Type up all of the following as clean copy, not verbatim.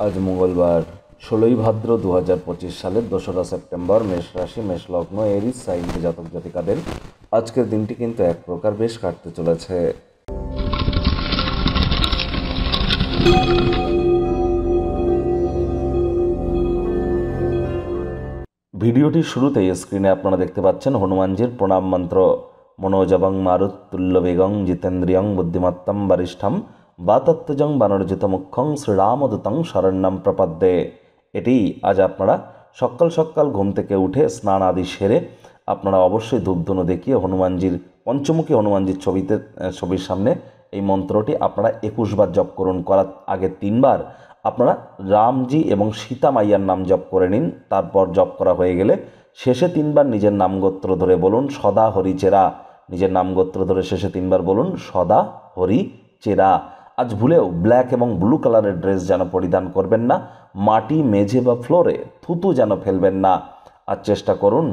আজ মঙ্গলবার 16ই ভাদ্র 2025 সালের 2রা সেপ্টেম্বর। মেষ রাশি, মেষ লগ্ন, এরিস সাইনের জাতক জাতিকাদের আজকের দিনটি কিন্তু এক প্রকার বেশ কাটতে চলেছে। ভিডিওটির শুরুতেই স্ক্রিনে আপনারা দেখতে পাচ্ছেন হনুমানজির প্রণাম মন্ত্র। মনোজবং মারুতুল্য বেগং জিতেন্দ্রিয়ং বুদ্ধিমত্তম বরিষ্ঠম বাতত্ত্বজং বানরজিত মুখ্যং শ্রীরামদূতং শরণ্যম প্রপদ্যে। এটি আজ আপনারা সকাল সকাল ঘুম থেকে উঠে স্নান আদি সেরে আপনারা অবশ্যই ধূপধুনো দেখিয়ে হনুমানজির পঞ্চমুখী হনুমানজির ছবির সামনে এই মন্ত্রটি আপনারা 21 বার জপ করুন। করার আগে 3 বার আপনারা রামজি এবং সীতা মাইয়ার নাম জপ করে নিন। তারপর জপ করা হয়ে গেলে শেষে 3 বার নিজের নামগোত্র ধরে বলুন সদা হরি চেরা। নিজের নামগোত্র ধরে শেষে 3 বার বলুন সদা হরি চেরা। আজ ভুলেও ব্ল্যাক এবং ব্লু কালারের ড্রেস যেন পরিধান করবেন না। মাটি, মেঝে বা ফ্লোরে থুতু যেন ফেলবেন না। আর চেষ্টা করুন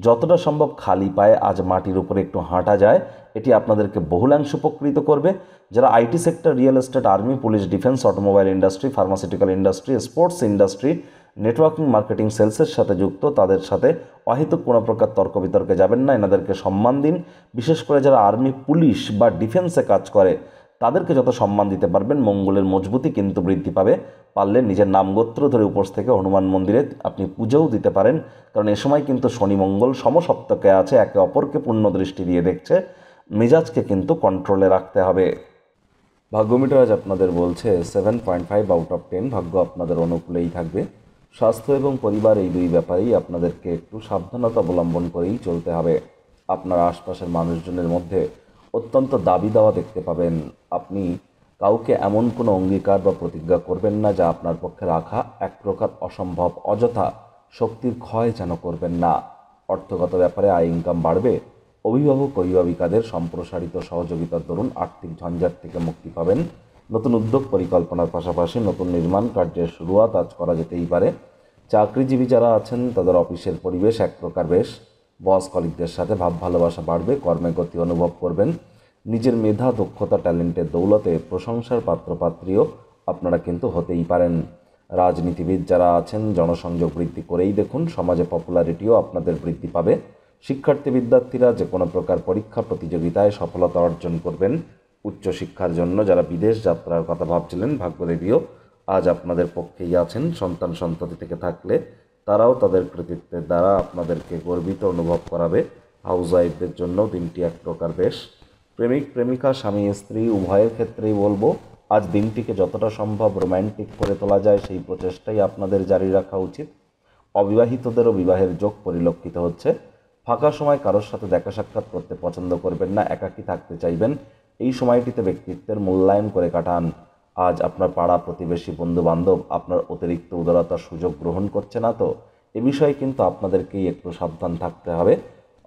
যতটা সম্ভব খালি পায়ে আজ মাটির উপরে একটু হাঁটা যায়। এটি আপনাদেরকে বহুলাংশ উপকৃত করবে। যারা IT sector, real estate, army, police, defence, automobile industry, pharmaceutical industry, sports industry, networking, marketing, সেলসের সাথে যুক্ত, তাদের সাথে অহেতুক কোনো প্রকার তর্ক বিতর্কে যাবেন না। এনাদেরকে সম্মান দিন। বিশেষ করে যারা আর্মি, পুলিশ বা ডিফেন্সে কাজ করে তাদেরকে যত সম্মান দিতে পারবেন মঙ্গলের মজবুতি কিন্তু বৃদ্ধি পাবে। পারলে নিজের নামগোত্র ধরে উপোস থেকে হনুমান মন্দিরে আপনি পুজোও দিতে পারেন, কারণ এ সময় কিন্তু শনি মঙ্গল সমসপ্তকে আছে, একে অপরকে পূর্ণ দৃষ্টি দিয়ে দেখছে। মেজাজকে কিন্তু কন্ট্রোলে রাখতে হবে। ভাগ্যমিটার আজ আপনাদের বলছে 7.5 আউট অফ 10। ভাগ্য আপনাদের অনুকূলেই থাকবে। স্বাস্থ্য এবং পরিবার এই দুই ব্যাপারেই আপনাদেরকে একটু সাবধানতা অবলম্বন করেই চলতে হবে। আপনার আশপাশের মানুষজনের মধ্যে অত্যন্ত দাবি দাওয়া দেখতে পাবেন। আপনি কাউকে এমন কোনো অঙ্গীকার বা প্রতিজ্ঞা করবেন না যা আপনার পক্ষে রাখা এক প্রকার অসম্ভব। অযথা শক্তির ক্ষয় যেন করবেন না। অর্থগত ব্যাপারে আয় ইনকাম বাড়বে। অভিভাবক অভিভাবিকাদের সম্প্রসারিত সহযোগিতার দরুন আর্থিক ঝঞ্ঝাট থেকে মুক্তি পাবেন। নতুন উদ্যোগ পরিকল্পনার পাশাপাশি নতুন নির্মাণ কার্যের শুরুয়াত আজ করা যেতেই পারে। চাকরিজীবী যারা আছেন তাদের অফিসের পরিবেশ এক প্রকার বেশ। বস কলিগদের সাথে ভাব ভালোবাসা বাড়বে। কর্মে গতি অনুভব করবেন। নিজের মেধা, দক্ষতা, ট্যালেন্টের দৌলতে প্রশংসার পাত্রপাত্রীও আপনারা কিন্তু হতেই পারেন। রাজনীতিবিদ যারা আছেন জনসংযোগ বৃদ্ধি করেই দেখুন। সমাজে পপুলারিটিও আপনাদের বৃদ্ধি পাবে। শিক্ষার্থী বিদ্যার্থীরা যে কোনো প্রকার পরীক্ষা প্রতিযোগিতায় সফলতা অর্জন করবেন। উচ্চশিক্ষার জন্য যারা বিদেশ যাত্রার কথা ভাবছিলেন ভাগ্যদেবীও আজ আপনাদের পক্ষেই আছেন। সন্তান সন্ততি থেকে থাকলে তারাও তাদের কৃতিত্বের দ্বারা আপনাদেরকে গর্বিত অনুভব করাবে। হাউস ওয়াইফদের জন্য দিনটি এক প্রকার বেশ। প্রেমিক প্রেমিকা, স্বামী স্ত্রী উভয়ের ক্ষেত্রেই বলবো আজ দিনটিকে যতটা সম্ভব রোম্যান্টিক করে তোলা যায় সেই প্রচেষ্টাই আপনাদের জারি রাখা উচিত। অবিবাহিতদেরও বিবাহের যোগ পরিলক্ষিত হচ্ছে। ফাঁকা সময় কারোর সাথে দেখা সাক্ষাৎ করতে পছন্দ করবেন না, একাকী থাকতে চাইবেন। এই সময়টিতে ব্যক্তিত্বের মূল্যায়ন করে কাটান। আজ আপনার পাড়া প্রতিবেশী, বন্ধু বান্ধব আপনার অতিরিক্ত উদারতার সুযোগ গ্রহণ করছে না তো? এ বিষয়ে কিন্তু আপনাদেরকেই একটু সাবধান থাকতে হবে।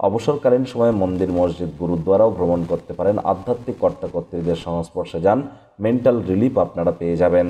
অবসরকালীন সময়ে মন্দির, মসজিদ, গুরুদ্বারাও ভ্রমণ করতে পারেন। আধ্যাত্মিক কর্তাকর্ত্রীদের সংস্পর্শে যান। মেন্টাল রিলিফ আপনারা পেয়ে যাবেন।